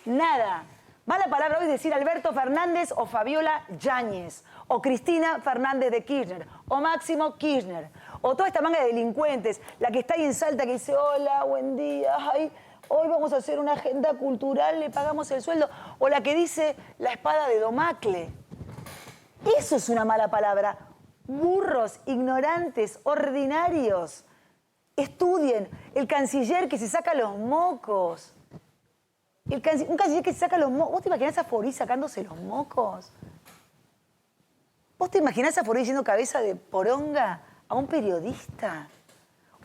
Nada. Mala palabra hoy es decir Alberto Fernández o Fabiola Yáñez, o Cristina Fernández de Kirchner, o Máximo Kirchner, o toda esta manga de delincuentes, la que está ahí en Salta que dice, hola, buen día, ay, hoy vamos a hacer una agenda cultural, le pagamos el sueldo, o la que dice la espada de Domacle. Eso es una mala palabra. Burros, ignorantes, ordinarios. Estudien. El canciller que se saca los mocos. Un canciller que se saca los mocos. ¿Vos te imaginás a Forís sacándose los mocos? ¿Vos te imaginás a Forís diciendo cabeza de poronga a un periodista?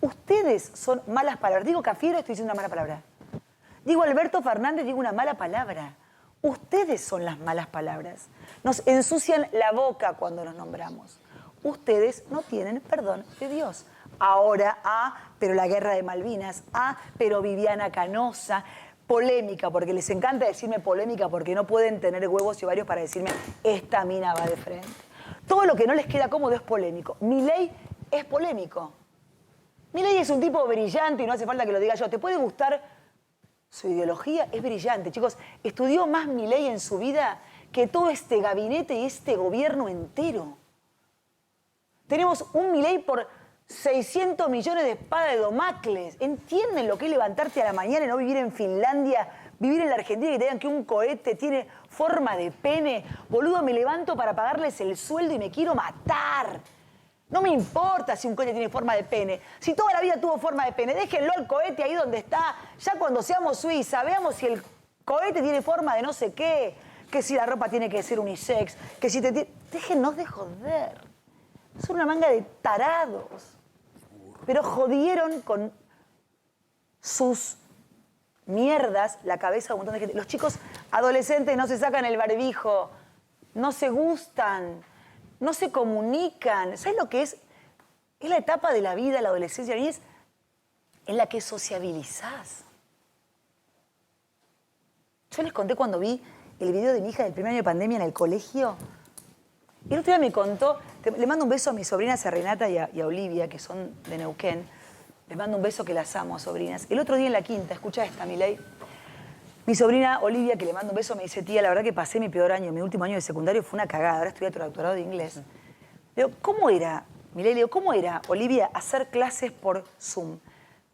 Ustedes son malas palabras. Digo Cafiero, estoy diciendo una mala palabra. Digo Alberto Fernández, digo una mala palabra. Ustedes son las malas palabras. Nos ensucian la boca cuando nos nombramos. Ustedes no tienen perdón de Dios. Ahora, pero la guerra de Malvinas, pero Viviana Canosa. Polémica, porque les encanta decirme polémica, porque no pueden tener huevos y ovarios para decirme esta mina va de frente. Todo lo que no les queda cómodo es polémico. Milei es polémico. Milei es un tipo brillante y no hace falta que lo diga yo. ¿Te puede gustar su ideología? Es brillante, chicos. Estudió más Milei en su vida que todo este gabinete y este gobierno entero. Tenemos un Milei por 600 millones de espada de Domacles. ¿Entienden lo que es levantarte a la mañana y no vivir en Finlandia, vivir en la Argentina y te digan que un cohete tiene forma de pene? Boludo, me levanto para pagarles el sueldo y me quiero matar. No me importa si un cohete tiene forma de pene. Si toda la vida tuvo forma de pene, déjenlo al cohete ahí donde está. Ya cuando seamos Suiza, veamos si el cohete tiene forma de no sé qué, que si la ropa tiene que ser unisex, que si te... Déjennos de joder. Son una manga de tarados. Pero jodieron con sus mierdas la cabeza de un montón de gente. Los chicos adolescentes no se sacan el barbijo, no se gustan, no se comunican. ¿Sabes lo que es? Es la etapa de la vida, la adolescencia, y es en la que sociabilizás. Yo les conté cuando vi el video de mi hija del primer año de pandemia en el colegio. El otro día me contó, le mando un beso a mis sobrinas, a Renata y a Olivia, que son de Neuquén. Les mando un beso que las amo a sobrinas. El otro día en la quinta, escucha esta, Milei. Mi sobrina Olivia, que le mando un beso, me dice, tía, la verdad que pasé mi peor año, mi último año de secundario fue una cagada, ahora estudié doctorado de inglés. Le digo, ¿cómo era, Milei, le digo, cómo era, Olivia, hacer clases por Zoom?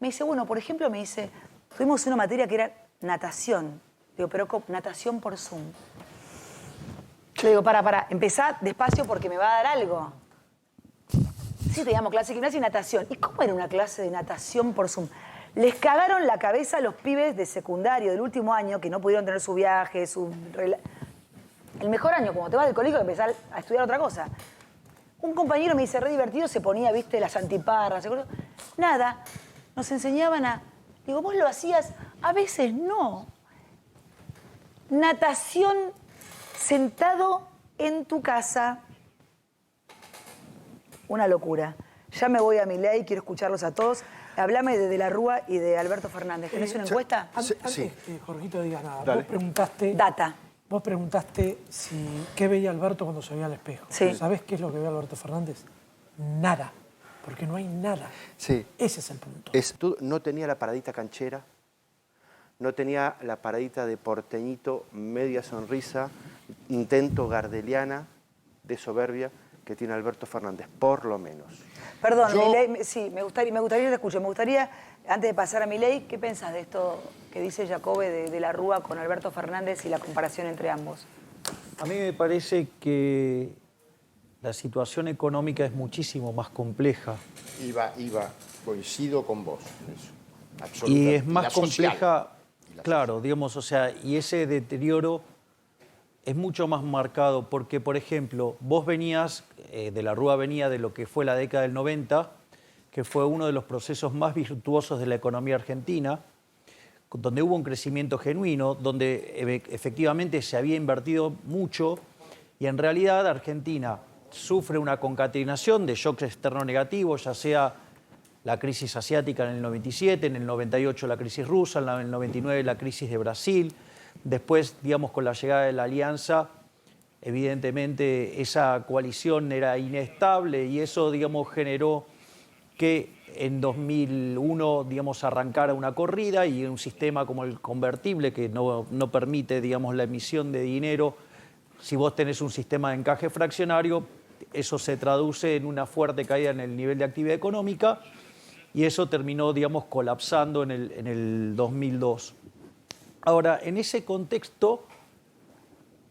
Me dice, bueno, por ejemplo, me dice, tuvimos una materia que era natación. Le digo, pero natación por Zoom. Le digo, para, empezá despacio porque me va a dar algo. Sí, teníamos clase de gimnasia y natación. ¿Y cómo era una clase de natación por Zoom? Les cagaron la cabeza a los pibes de secundario del último año que no pudieron tener su viaje, el mejor año, cuando te vas del colegio, empezar a estudiar otra cosa. Un compañero me dice, re divertido, se ponía, viste, las antiparras. Nada, nos enseñaban a... Digo, ¿vos lo hacías? A veces no. Natación sentado en tu casa. Una locura. Ya me voy a Milei, quiero escucharlos a todos. Hablame de la Rúa y de Alberto Fernández. ¿Tenés una encuesta? Antes que Jorgito diga nada, Dale. vos preguntaste... Data. Vos preguntaste qué veía Alberto cuando se veía al espejo. Sí. ¿Sabés qué es lo que ve Alberto Fernández? Nada. Porque no hay nada. Sí. Ese es el punto. Tú no tenía la paradita canchera, no tenía la paradita de porteñito, media sonrisa, intento gardeliana de soberbia que tiene Alberto Fernández, por lo menos. Perdón, Milei, sí, me gustaría te escucho. Me gustaría, antes de pasar a Milei, ¿qué pensás de esto que dice Jacobe de la Rúa con Alberto Fernández y la comparación entre ambos? A mí me parece que la situación económica es muchísimo más compleja. Iba, coincido con vos en eso. Absolutamente. Y es más La social. compleja, claro, digamos, o sea, y ese deterioro es mucho más marcado porque, por ejemplo, vos venías, de la Rúa venía de lo que fue la década del 90, que fue uno de los procesos más virtuosos de la economía argentina, donde hubo un crecimiento genuino, donde efectivamente se había invertido mucho y en realidad Argentina sufre una concatenación de shocks externos negativos, ya sea la crisis asiática en el 97, en el 98 la crisis rusa, en el 99 la crisis de Brasil. Después, digamos, con la llegada de la alianza, evidentemente esa coalición era inestable y eso, digamos, generó que en 2001, digamos, arrancara una corrida y un sistema como el convertible que no permite, digamos, la emisión de dinero. Si vos tenés un sistema de encaje fraccionario, eso se traduce en una fuerte caída en el nivel de actividad económica y eso terminó, digamos, colapsando en el 2002. Ahora, en ese contexto,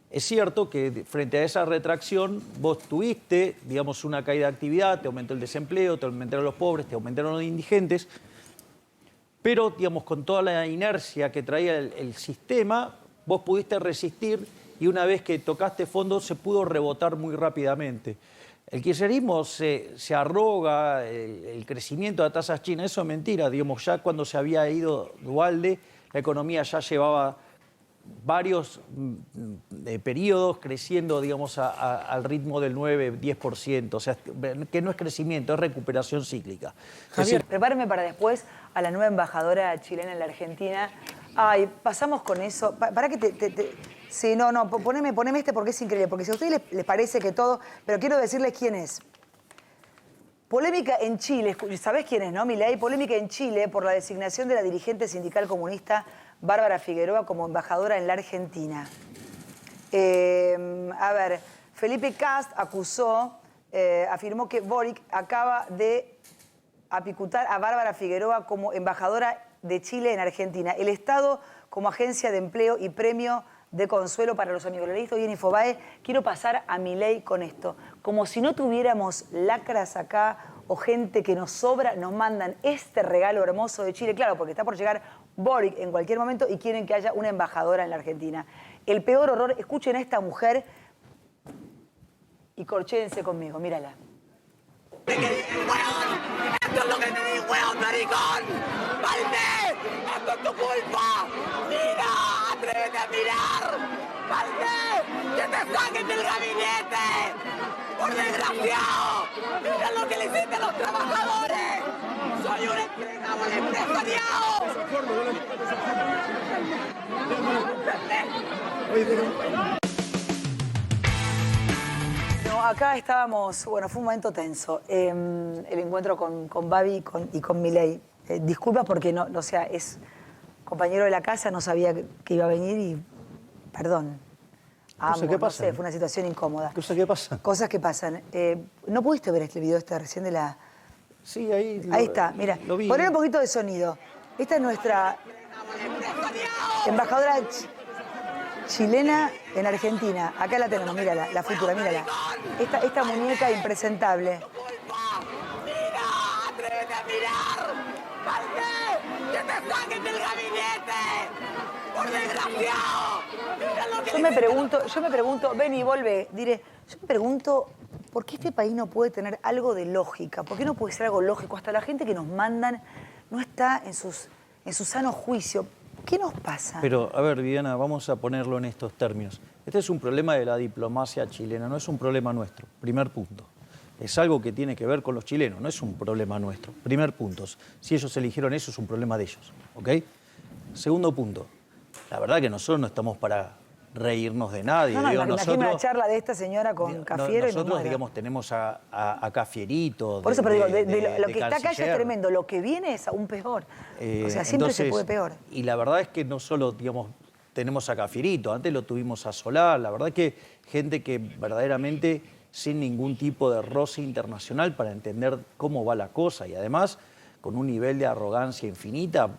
es cierto que frente a esa retracción vos tuviste, digamos, una caída de actividad, te aumentó el desempleo, te aumentaron los pobres, te aumentaron los indigentes, pero, digamos, con toda la inercia que traía el sistema, vos pudiste resistir y una vez que tocaste fondo se pudo rebotar muy rápidamente. El kirchnerismo se arroga el crecimiento de tasas chinas, eso es mentira, digamos, ya cuando se había ido Duhalde, la economía ya llevaba varios periodos creciendo, digamos, al ritmo del 9-10%, o sea, que no es crecimiento, es recuperación cíclica. Javier, prepárenme para después a la nueva embajadora chilena en la Argentina. Ay, pasamos con eso. Para que sí, no, poneme este porque es increíble, porque si a ustedes les parece que todo, pero quiero decirles quién es. Polémica en Chile, ¿sabés quién es, no, Milei? Polémica en Chile por la designación de la dirigente sindical comunista Bárbara Figueroa como embajadora en la Argentina. A ver, Felipe Kast afirmó que Boric acaba de apicutar a Bárbara Figueroa como embajadora de Chile en Argentina. El Estado como agencia de empleo y premio de consuelo para los amigos. Lo leí hoy en Infobae. Quiero pasar a Milei con esto. Como si no tuviéramos lacras acá o gente que nos sobra, nos mandan este regalo hermoso de Chile. Claro, porque está por llegar Boric en cualquier momento y quieren que haya una embajadora en la Argentina. El peor horror, escuchen a esta mujer y corchéense conmigo, mírala. Esto es lo que te di, weón, maricón. ¡Valdés! ¡Esto es tu culpa! ¡Mira! ¡Atrévete a mirar! ¡Valdés! ¡Que te saquen del gabinete! ¡Por desgraciado! ¡Mira lo que le hiciste a los trabajadores! ¡Soy un empleado empresariado! No, acá estábamos, bueno, fue un momento tenso. El encuentro con Babi y con Milei. Disculpa porque no, o sea, es compañero de la casa, no sabía que iba a venir y perdón. ¿Qué pasa? No sé, fue una situación incómoda. ¿Qué pasa? Cosas que pasan. ¿No pudiste ver este video recién de la...? Sí, ahí está, mira. Lo vi. Poner un poquito de sonido. Esta es nuestra embajadora chilena en Argentina. Acá la tenemos, mírala, la futura, mírala. Esta muñeca impresentable. ¡Mira! ¡Atrévete a mirar! ¡Valdés! ¡Que te saquen del gabinete! ¡Por desgraciado! ¡Mira lo que Yo me pregunto, ven y vuelve, diré, yo me pregunto, ¿por qué este país no puede tener algo de lógica? ¿Por qué no puede ser algo lógico? Hasta la gente que nos mandan no está en su sano juicio. ¿Qué nos pasa? Pero, a ver, Viviana, vamos a ponerlo en estos términos. Este es un problema de la diplomacia chilena, no es un problema nuestro. Primer punto. Es algo que tiene que ver con los chilenos, no es un problema nuestro. Primer punto. Si ellos eligieron eso, es un problema de ellos. ¿Ok? Segundo punto. La verdad que nosotros no estamos para reírnos de nadie. No, Digo, imagínate una charla de esta señora con Cafiero y nosotros, digamos, tenemos a Cafierito. Por eso, pero digo, lo que está acá ya canciller. es tremendo. Lo que viene es aún peor. O sea, siempre se puede peor. Y la verdad es que no solo, digamos, tenemos a Cafierito, antes lo tuvimos a Solar. La verdad es que gente que verdaderamente sin ningún tipo de roce internacional para entender cómo va la cosa y además con un nivel de arrogancia infinita,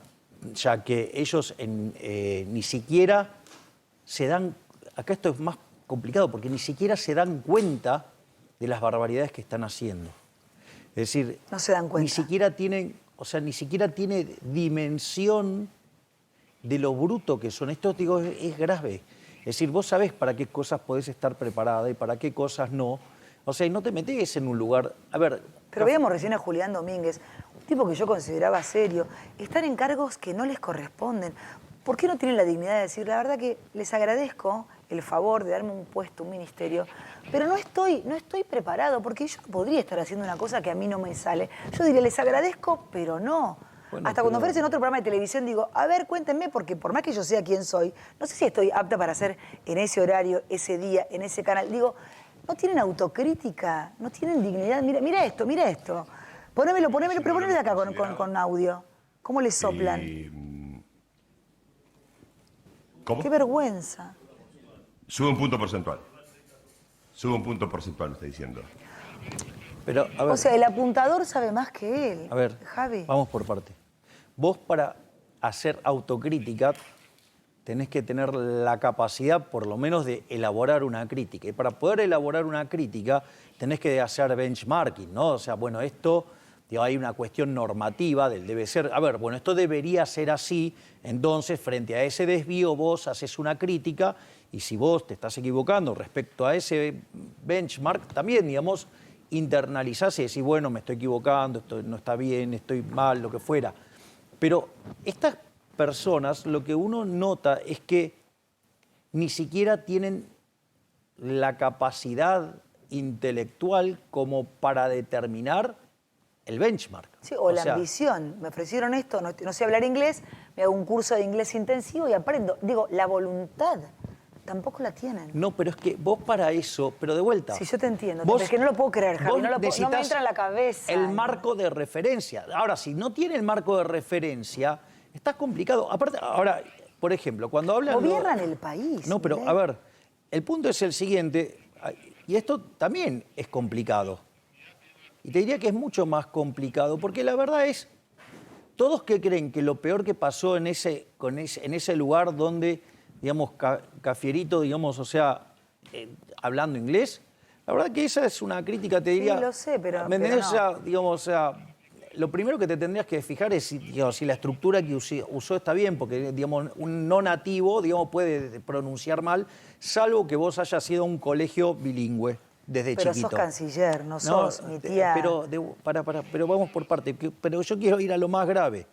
ya que ellos ni siquiera se dan, acá esto es más complicado, porque ni siquiera se dan cuenta de las barbaridades que están haciendo. Es decir, no se dan cuenta. Ni siquiera tiene dimensión de lo bruto que son. Esto, digo, es grave. Es decir, vos sabés para qué cosas podés estar preparada y para qué cosas no. O sea, y no te metés en un lugar... A ver... Pero veíamos recién a Julián Domínguez, un tipo que yo consideraba serio, están en cargos que no les corresponden. ¿Por qué no tienen la dignidad de decir, la verdad que les agradezco el favor de darme un puesto, un ministerio, pero no estoy preparado, porque yo podría estar haciendo una cosa que a mí no me sale? Yo diría, les agradezco, pero no. Bueno, hasta cuando ofrecen otro programa de televisión digo, a ver, cuéntenme, porque por más que yo sea quien soy, no sé si estoy apta para hacer en ese horario, ese día, en ese canal. Digo, no tienen autocrítica, no tienen dignidad. Mira esto, mira esto. Ponémelo, pero ponelo de acá con audio. ¿Cómo le soplan? ¿Cómo? ¡Qué vergüenza! Sube un punto porcentual. Sube un punto porcentual, me está diciendo. Pero, a ver, O sea, el apuntador sabe más que él. a ver, Javi. vamos por parte. Vos para hacer autocrítica tenés que tener la capacidad por lo menos de elaborar una crítica. Y para poder elaborar una crítica tenés que hacer benchmarking, ¿no? O sea, bueno, esto, digo, hay una cuestión normativa del debe ser. A ver, bueno, esto debería ser así. Entonces, frente a ese desvío, vos haces una crítica y si vos te estás equivocando respecto a ese benchmark, también, digamos, internalizás y decís, bueno, me estoy equivocando, esto no está bien, estoy mal, lo que fuera. Pero estas personas, lo que uno nota es que ni siquiera tienen la capacidad intelectual como para determinar el benchmark. Sí, o la ambición. Me ofrecieron esto, no sé hablar inglés, me hago un curso de inglés intensivo y aprendo. Digo, la voluntad tampoco la tienen. No, pero es que vos para eso, pero de vuelta. Sí, yo te entiendo. Vos- Es que no lo puedo creer, Javi. vos No me necesitas entra en la cabeza. el marco de referencia. Ahora, si no tiene el marco de referencia, está complicado. Aparte, ahora, por ejemplo, cuando hablan... Gobiernan el país. No, pero Milei. a ver, el punto es el siguiente, y esto también es complicado. Y te diría que es mucho más complicado, porque la verdad es, todos que creen que lo peor que pasó en ese lugar donde, digamos, Cafierito, digamos, o sea, hablando inglés, la verdad que esa es una crítica, te diría... lo sé, pero ¿me entendés? no. O sea, digamos, o sea, lo primero que te tendrías que fijar es si, digamos, si la estructura que usó está bien, porque, digamos, un no nativo, digamos, puede pronunciar mal, salvo que vos hayas sido a un colegio bilingüe desde Pero chiquito. sos canciller, no sos mi tía. Pero vamos por parte. Pero yo quiero ir a lo más grave.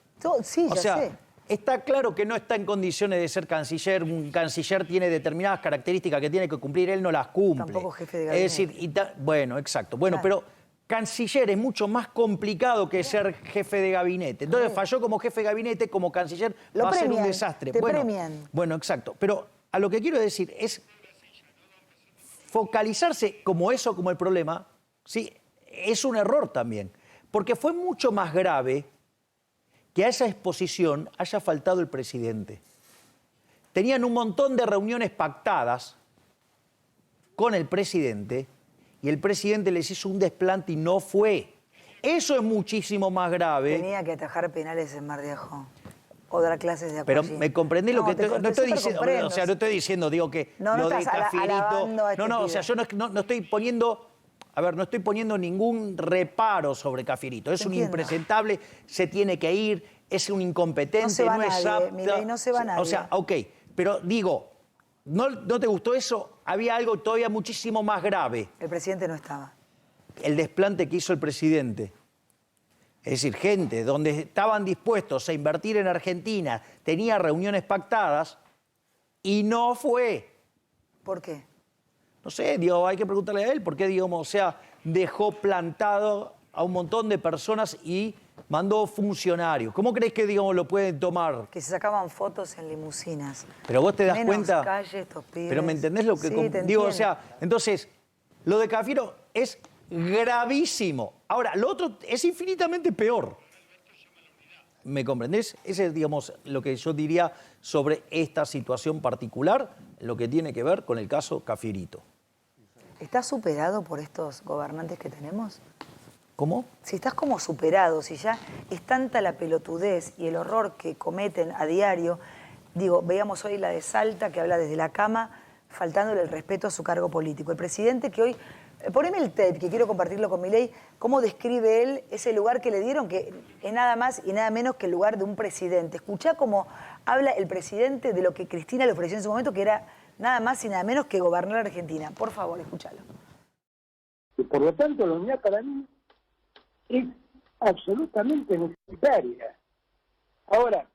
Sí, O ya sea, sé. está claro que no está en condiciones de ser canciller. Un canciller tiene determinadas características que tiene que cumplir, él no las cumple. Tampoco jefe de Es decir, bueno, exacto. Bueno, Claro. pero canciller es mucho más complicado que ser jefe de gabinete. Entonces falló como jefe de gabinete, como canciller, Lo va a ser un premian, desastre. te Bueno, premian. bueno, exacto. Pero a lo que quiero decir es focalizarse como eso, como el problema, sí, es un error también. Porque fue mucho más grave que a esa exposición haya faltado el presidente. Tenían un montón de reuniones pactadas con el presidente y el presidente les hizo un desplante y no fue. Eso es muchísimo más grave. Tenía que atajar penales en Mar de Ajó. O dar clases de Pero aquagym. me comprendés lo que te no estoy diciendo, supercomprendo. o sea, no estoy diciendo, digo que No, no lo de estás Cafierito. alabando a este No, o sea, pibe. yo no estoy poniendo, a ver, no estoy poniendo ningún reparo sobre Cafierito. Es un Entiendo. impresentable, se tiene que ir, es un incompetente, No se va es nadie, apta. Milei, no se va nadie. O sea, ok, pero digo, ¿no te gustó eso? Había algo todavía muchísimo más grave. El presidente no estaba. El desplante que hizo el presidente. Es decir, gente donde estaban dispuestos a invertir en Argentina, tenía reuniones pactadas y no fue. ¿Por qué? No sé, digo, hay que preguntarle a él por qué, digamos, o sea, dejó plantado a un montón de personas y mandó funcionarios. ¿Cómo crees que, digamos, lo pueden tomar? Que se sacaban fotos en limusinas. Pero vos te das Menos cuenta. calle, estos pibes. Pero ¿me entendés lo que Sí, te digo? O entiendo. sea, entonces, lo de Cafiero es gravísimo. Ahora, lo otro es infinitamente peor. ¿Me comprendés? Ese es, digamos, lo que yo diría sobre esta situación particular, lo que tiene que ver con el caso Cafierito. ¿Estás superado por estos gobernantes que tenemos? ¿Cómo? Si estás como superado, si ya es tanta la pelotudez y el horror que cometen a diario, digo, veíamos hoy la de Salta que habla desde la cama, faltándole el respeto a su cargo político. El presidente que hoy, poneme el tape, que quiero compartirlo con Milei, cómo describe él ese lugar que le dieron, que es nada más y nada menos que el lugar de un presidente. Escuchá cómo habla el presidente de lo que Cristina le ofreció en su momento, que era nada más y nada menos que gobernar Argentina. Por favor, escúchalo. Y por lo tanto, la unidad para mí es absolutamente necesaria. Ahora,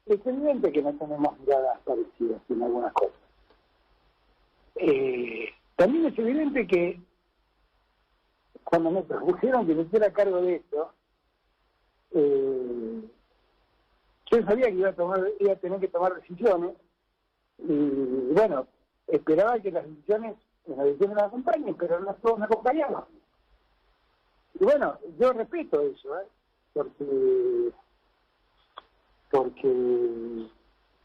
es evidente que no tenemos miradas parecidas en algunas cosas. También es evidente que cuando me propusieron que me hiciera cargo de esto, yo sabía que iba a tener que tomar decisiones y bueno, esperaba que las decisiones me acompañen, pero no todos me acompañaban. Y bueno, yo respeto eso, porque,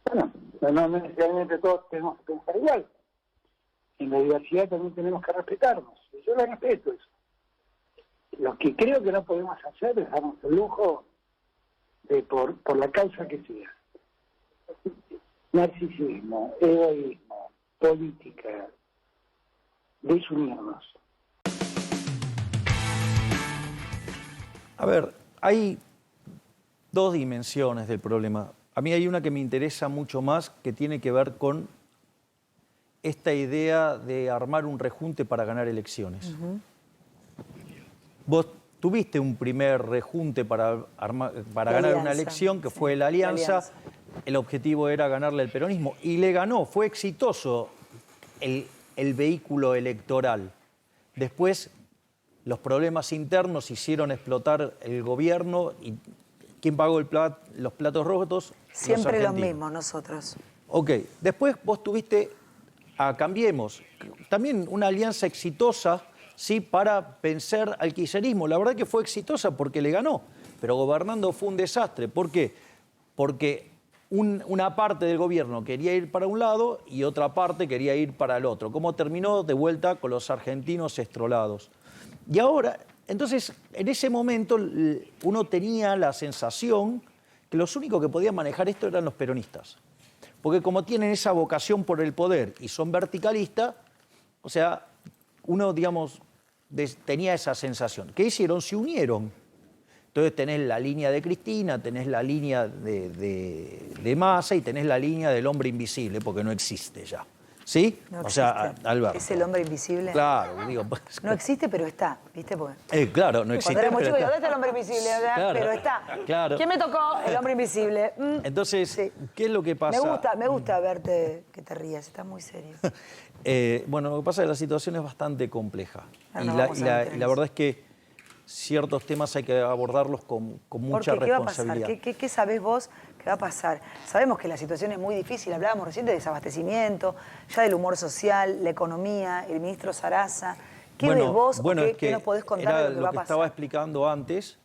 bueno, no necesariamente todos tenemos que pensar igual. En la diversidad también tenemos que respetarnos. Y yo lo respeto eso. Lo que creo que no podemos hacer es darnos el lujo de, por la causa que sea, narcisismo, egoísmo, política, desunirnos. A ver, hay dos dimensiones del problema. A mí hay una que me interesa mucho más, que tiene que ver con esta idea de armar un rejunte para ganar elecciones. Vos tuviste un primer rejunte para ganar una elección, que fue la Alianza. El objetivo era ganarle al peronismo y le ganó, fue exitoso el vehículo electoral. Después, los problemas internos hicieron explotar el gobierno y ¿quién pagó los platos rotos? Siempre los mismos, nosotros. Ok, después vos tuviste a Cambiemos, también una alianza exitosa, sí, para vencer al kirchnerismo. La verdad que fue exitosa porque le ganó, pero gobernando fue un desastre. ¿Por qué? Porque una parte del gobierno quería ir para un lado y otra parte quería ir para el otro. ¿Cómo terminó? De vuelta con los argentinos estrolados. Y ahora, entonces, en ese momento uno tenía la sensación que los únicos que podían manejar esto eran los peronistas. Porque como tienen esa vocación por el poder y son verticalistas, o sea, uno, digamos, tenía esa sensación. ¿Qué hicieron? Se unieron. Entonces tenés la línea de Cristina, tenés la línea de Massa y tenés la línea del hombre invisible, porque no existe ya. ¿Sí? No o sea, existe. Alberto. ¿Es el hombre invisible? Claro, digo. Pues, no existe, pero está, ¿viste? Porque claro, no existe. cuando éramos chicos, está. ¿dónde está el hombre invisible? Claro, pero está. Claro. ¿Quién me tocó? El hombre invisible. Entonces, Sí. ¿qué es lo que pasa? Me gusta verte que te rías, estás muy serio. Bueno, lo que pasa es que la situación es bastante compleja. Ahora Y nos la, vamos a y la- meter en y la eso. verdad es que ciertos temas hay que abordarlos con mucha ¿Por qué? ¿Qué va a pasar? responsabilidad. ¿Qué sabés vos que va a pasar? Sabemos que la situación es muy difícil, hablábamos recién de desabastecimiento, ya del humor social, la economía, el ministro Sarasa. ¿Qué ves vos o es qué que nos podés contar era de lo que va a pasar? estaba explicando antes,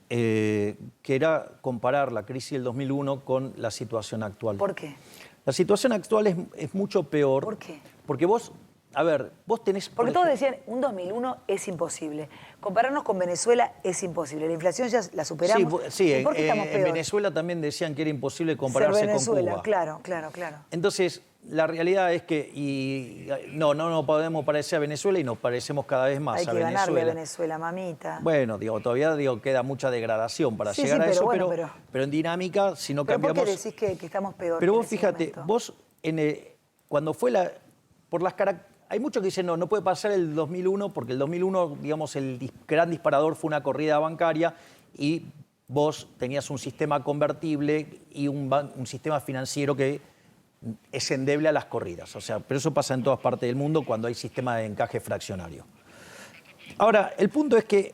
que era comparar la crisis del 2001 con la situación actual. ¿Por qué? La situación actual es mucho peor. ¿Por qué? Porque vos, a ver, vos tenés... Porque todos decían, un 2001 es imposible. Compararnos con Venezuela es imposible. La inflación ya la superamos. Sí, ¿Y por qué estamos en peor? Venezuela también decían que era imposible Ser compararse Venezuela, con Cuba. claro. Entonces, la realidad es que no podemos parecer a Venezuela y nos parecemos cada vez más Hay a que Venezuela. ganarle a Venezuela, mamita. Bueno, todavía queda mucha degradación para Sí, llegar sí, a pero eso, bueno, pero en dinámica, si no ¿Pero por cambiamos... qué decís que estamos peor? Pero que vos en ese fíjate, momento? vos cuando fue la... Por las hay muchos que dicen, no puede pasar el 2001, porque el 2001, digamos, el gran disparador fue una corrida bancaria y vos tenías un sistema convertible y un sistema financiero que es endeble a las corridas. O sea, pero eso pasa en todas partes del mundo cuando hay sistema de encaje fraccionario. Ahora, el punto es que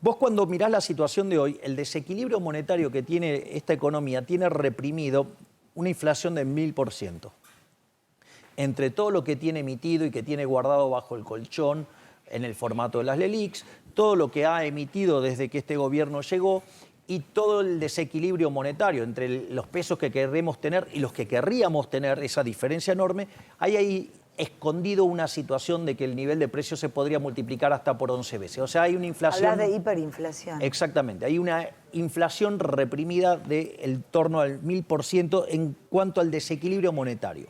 vos cuando mirás la situación de hoy, el desequilibrio monetario que tiene esta economía tiene reprimido una inflación del 1000%. Entre todo lo que tiene emitido y que tiene guardado bajo el colchón en el formato de las LELIQs, todo lo que ha emitido desde que este gobierno llegó y todo el desequilibrio monetario entre los pesos que queremos tener y los que querríamos tener, esa diferencia enorme, hay ahí escondido una situación de que el nivel de precios se podría multiplicar hasta por 11 veces. O sea, hay una inflación... Hablas de hiperinflación. Exactamente, hay una inflación reprimida del torno al 1000% en cuanto al desequilibrio monetario.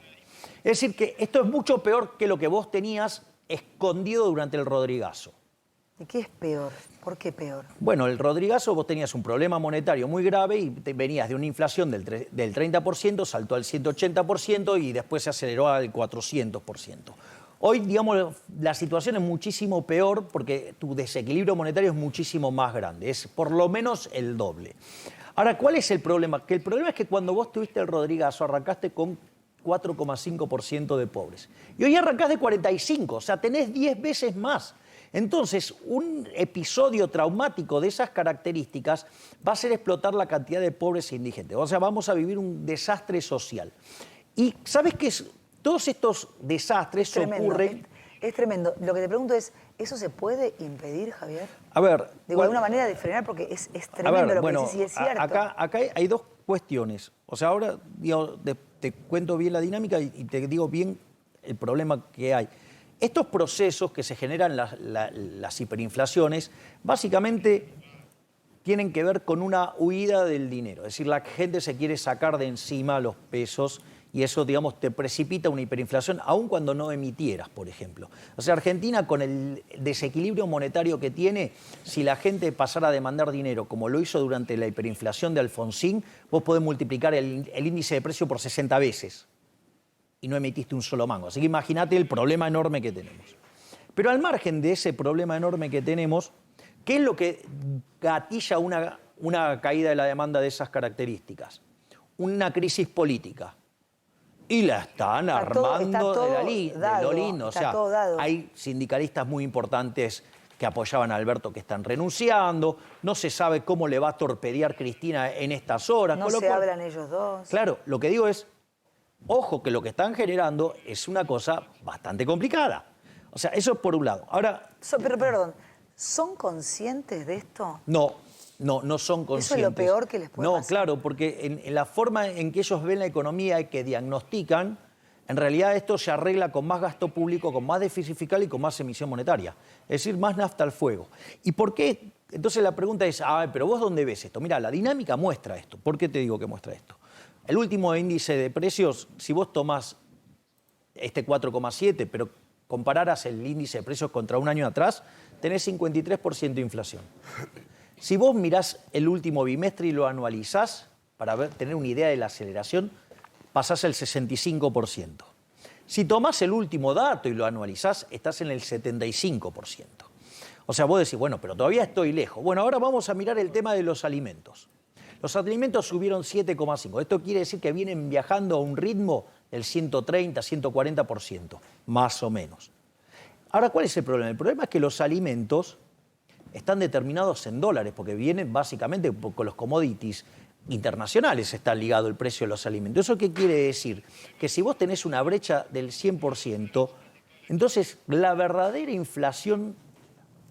Es decir, que esto es mucho peor que lo que vos tenías escondido durante el Rodrigazo. ¿Y qué es peor? ¿Por qué peor? Bueno, el Rodrigazo vos tenías un problema monetario muy grave y venías de una inflación del 30%, saltó al 180% y después se aceleró al 400%. Hoy, digamos, la situación es muchísimo peor porque tu desequilibrio monetario es muchísimo más grande, es por lo menos el doble. Ahora, ¿cuál es el problema? Que el problema es que cuando vos tuviste el Rodrigazo arrancaste con 4,5% de pobres. Y hoy arrancás de 45, o sea, tenés 10 veces más. Entonces, un episodio traumático de esas características va a ser explotar la cantidad de pobres e indigentes. O sea, vamos a vivir un desastre social. Y ¿sabes qué? Todos estos desastres Tremendo. ocurren... Es tremendo. Lo que te pregunto es, ¿eso se puede impedir, Javier? A ver... De alguna manera de frenar, porque es tremendo lo que decís y es cierto. Acá hay dos cuestiones. O sea, ahora digo, te cuento bien la dinámica y te digo bien el problema que hay. Estos procesos que se generan, las hiperinflaciones, básicamente tienen que ver con una huida del dinero. Es decir, la gente se quiere sacar de encima los pesos y eso, digamos, te precipita una hiperinflación, aun cuando no emitieras, por ejemplo. O sea, Argentina, con el desequilibrio monetario que tiene, si la gente pasara a demandar dinero, como lo hizo durante la hiperinflación de Alfonsín, vos podés multiplicar el índice de precio por 60 veces y no emitiste un solo mango. Así que imagínate el problema enorme que tenemos. Pero al margen de ese problema enorme que tenemos, ¿qué es lo que gatilla una caída de la demanda de esas características? Una crisis política. Y la están armando de lo lindo. O sea, hay sindicalistas muy importantes que apoyaban a Alberto que están renunciando. No se sabe cómo le va a torpedear Cristina en estas horas. No se hablan ellos dos. Claro, lo que digo es, ojo que lo que están generando es una cosa bastante complicada. O sea, eso es por un lado. Ahora... Pero perdón, ¿son conscientes de esto? No son conscientes. Eso es lo peor que les puede pasar. No, claro, porque en la forma en que ellos ven la economía y que diagnostican, en realidad esto se arregla con más gasto público, con más déficit fiscal y con más emisión monetaria. Es decir, más nafta al fuego. ¿Y por qué? Entonces la pregunta es, pero ¿vos dónde ves esto? Mira, la dinámica muestra esto. ¿Por qué te digo que muestra esto? El último índice de precios, si vos tomás este 4,7, pero compararas el índice de precios contra un año atrás, tenés 53% de inflación. Si vos mirás el último bimestre y lo anualizás, para tener una idea de la aceleración, pasás el 65%. Si tomás el último dato y lo anualizás, estás en el 75%. O sea, vos decís, bueno, pero todavía estoy lejos. Bueno, ahora vamos a mirar el tema de los alimentos. Los alimentos subieron 7,5%. Esto quiere decir que vienen viajando a un ritmo del 130, 140%, más o menos. Ahora, ¿cuál es el problema? El problema es que los alimentos están determinados en dólares, porque vienen básicamente con los commodities internacionales, está ligado el precio de los alimentos. ¿Eso qué quiere decir? Que si vos tenés una brecha del 100%, entonces la verdadera inflación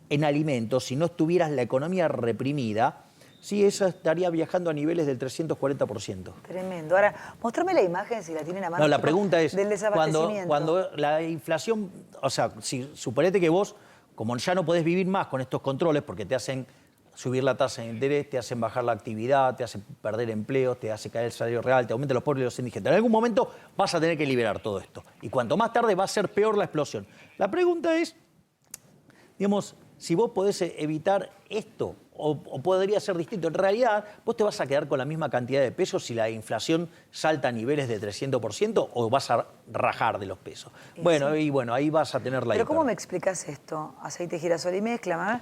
en alimentos, si no estuvieras la economía reprimida, sí, esa estaría viajando a niveles del 340%. Tremendo. Ahora, mostrame la imagen si la tienen a mano. No, la pregunta es, del desabastecimiento. cuando la inflación, o sea, si suponete que vos, como ya no podés vivir más con estos controles porque te hacen subir la tasa de interés, te hacen bajar la actividad, te hacen perder empleos, te hace caer el salario real, te aumenta los pobres y los indigentes. En algún momento vas a tener que liberar todo esto. Y cuanto más tarde va a ser peor la explosión. La pregunta es, digamos, si vos podés evitar esto o podría ser distinto. En realidad, vos te vas a quedar con la misma cantidad de pesos si la inflación salta a niveles de 300% o vas a rajar de los pesos. Bueno, ahí vas a tener la... Pero ¿cómo me explicas esto? Aceite, girasol y mezcla,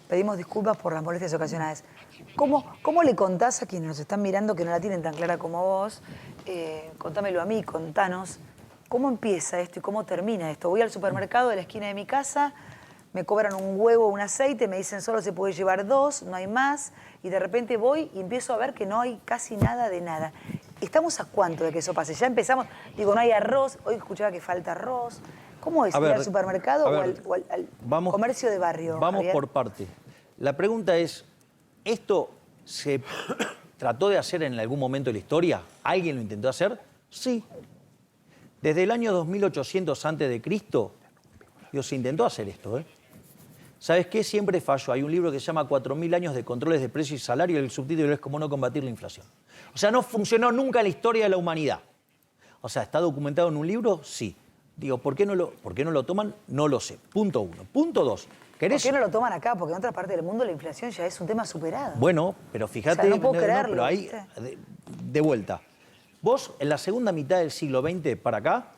pedimos disculpas por las molestias ocasionadas. ¿Cómo le contás a quienes nos están mirando que no la tienen tan clara como vos? Contámelo a mí, contanos. ¿Cómo empieza esto y cómo termina esto? Voy al supermercado de la esquina de mi casa, me cobran un huevo, un aceite, me dicen solo se puede llevar 2, no hay más, y de repente voy y empiezo a ver que no hay casi nada de nada. ¿Estamos a cuánto de que eso pase? Ya empezamos, digo, no hay arroz, hoy escuchaba que falta arroz. ¿Cómo es? ¿Ir al supermercado o al comercio de barrio? Vamos Javier? por parte. La pregunta es, ¿esto se trató de hacer en algún momento de la historia? ¿Alguien lo intentó hacer? Sí. Desde el año 2800 a.C., se intentó hacer esto, ¿Sabes qué? Siempre falló. Hay un libro que se llama 4000 años de controles de precios y salario y el subtítulo es Cómo no combatir la inflación. O sea, no funcionó nunca en la historia de la humanidad. O sea, ¿está documentado en un libro? Sí. Digo, ¿por qué no lo toman? No lo sé. Punto 1. Punto 2. ¿Por qué no lo toman acá? Porque en otra parte del mundo la inflación ya es un tema superado. Bueno, pero fíjate... O sea, no puedo creerlo, pero ahí, de vuelta. Vos, en la segunda mitad del siglo XX para acá,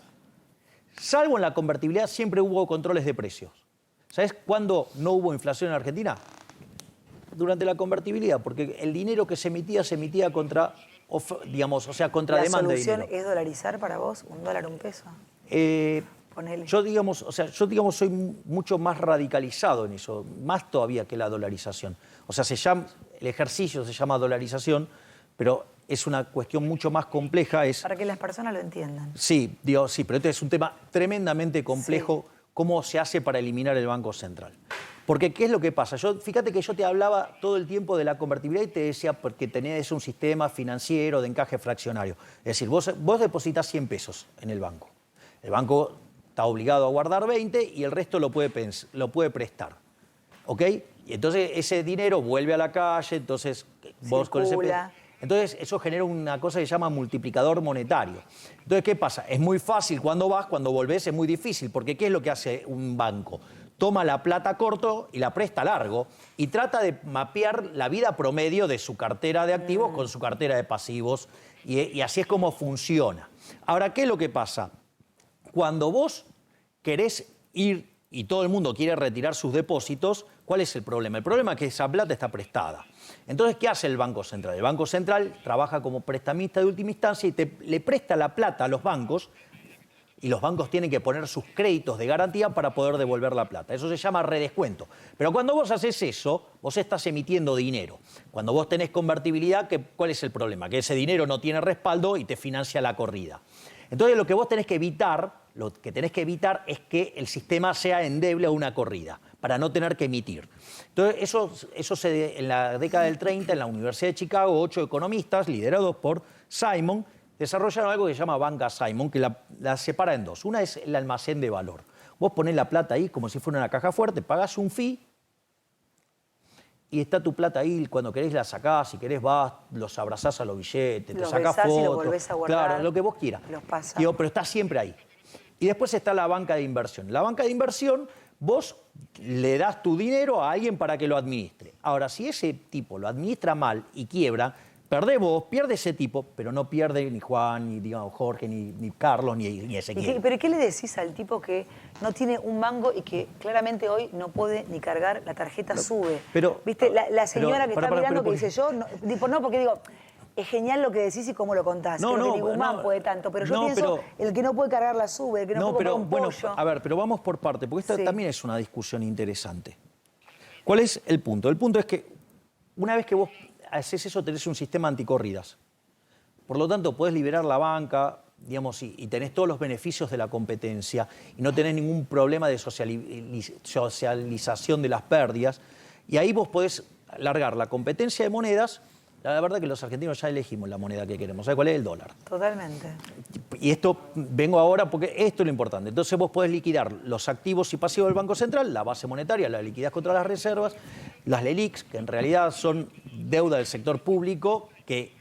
salvo en la convertibilidad, siempre hubo controles de precios. ¿Sabés cuándo no hubo inflación en Argentina? Durante la convertibilidad, porque el dinero que se emitía contra, digamos, o sea, contra demanda de dinero. ¿La solución es dolarizar para vos? ¿$1, $1? Ponele. Yo, digamos, soy mucho más radicalizado en eso, más todavía que la dolarización. O sea, el ejercicio se llama dolarización, pero es una cuestión mucho más compleja. Para que las personas lo entiendan. Sí, pero este es un tema tremendamente complejo, cómo se hace para eliminar el Banco Central. Porque, ¿qué es lo que pasa? Fíjate que yo te hablaba todo el tiempo de la convertibilidad y te decía porque tenés un sistema financiero de encaje fraccionario. Es decir, vos depositas 100 pesos en el banco. El banco está obligado a guardar 20 y el resto lo puede prestar. ¿Ok? Y entonces ese dinero vuelve a la calle, entonces vos con ese... Entonces eso genera una cosa que se llama multiplicador monetario. Entonces, ¿qué pasa? Es muy fácil cuando volvés es muy difícil, porque ¿qué es lo que hace un banco? Toma la plata corto y la presta largo y trata de mapear la vida promedio de su cartera de activos con su cartera de pasivos y así es como funciona. Ahora, ¿qué es lo que pasa? Cuando vos querés ir y todo el mundo quiere retirar sus depósitos, ¿cuál es el problema? El problema es que esa plata está prestada. Entonces, ¿qué hace el Banco Central? El Banco Central trabaja como prestamista de última instancia y le presta la plata a los bancos y los bancos tienen que poner sus créditos de garantía para poder devolver la plata. Eso se llama redescuento. Pero cuando vos haces eso, vos estás emitiendo dinero. Cuando vos tenés convertibilidad, ¿cuál es el problema? Que ese dinero no tiene respaldo y te financia la corrida. Entonces, lo que vos tenés que evitar es que el sistema sea endeble a una corrida, para no tener que emitir. Entonces, en la década del 30, en la Universidad de Chicago, 8 economistas, liderados por Simon, desarrollaron algo que se llama banca Simon, que la separa en dos. Una es el almacén de valor. Vos ponés la plata ahí como si fuera una caja fuerte, pagás un fee y está tu plata ahí. Cuando querés la sacás, si querés vas, los abrazás a los billetes, te sacás fotos. Y lo volvés a guardar. Claro, lo que vos quieras. Los pasás. Pero está siempre ahí. Y después está la banca de inversión. La banca de inversión, vos le das tu dinero a alguien para que lo administre. Ahora, si ese tipo lo administra mal y quiebra, perdés vos, pierde ese tipo, pero no pierde ni Juan, ni digamos, Jorge, ni Carlos, ni Ezequiel. ¿Pero qué le decís al tipo que no tiene un mango y que claramente hoy no puede ni cargar la tarjeta SUBE? ¿Viste? La señora que está mirando que dice yo, no, porque digo... Es genial lo que decís y cómo lo contás. Creo que ningún man puede tanto. Pero yo pienso, el que no puede cargar la SUBE, el que no puede comprar un pollo. A ver, pero vamos por parte, porque esta también es una discusión interesante. ¿Cuál es el punto? El punto es que una vez que vos haces eso, tenés un sistema anticorridas. Por lo tanto, podés liberar la banca, digamos, y tenés todos los beneficios de la competencia y no tenés ningún problema de socialización de las pérdidas. Y ahí vos podés largar la competencia de monedas. La verdad que los argentinos ya elegimos la moneda que queremos. ¿Sabes cuál es? El dólar. Totalmente. Y esto, vengo ahora porque esto es lo importante. Entonces vos podés liquidar los activos y pasivos del Banco Central, la base monetaria, la liquidez contra las reservas, las LELIQs, que en realidad son deuda del sector público, que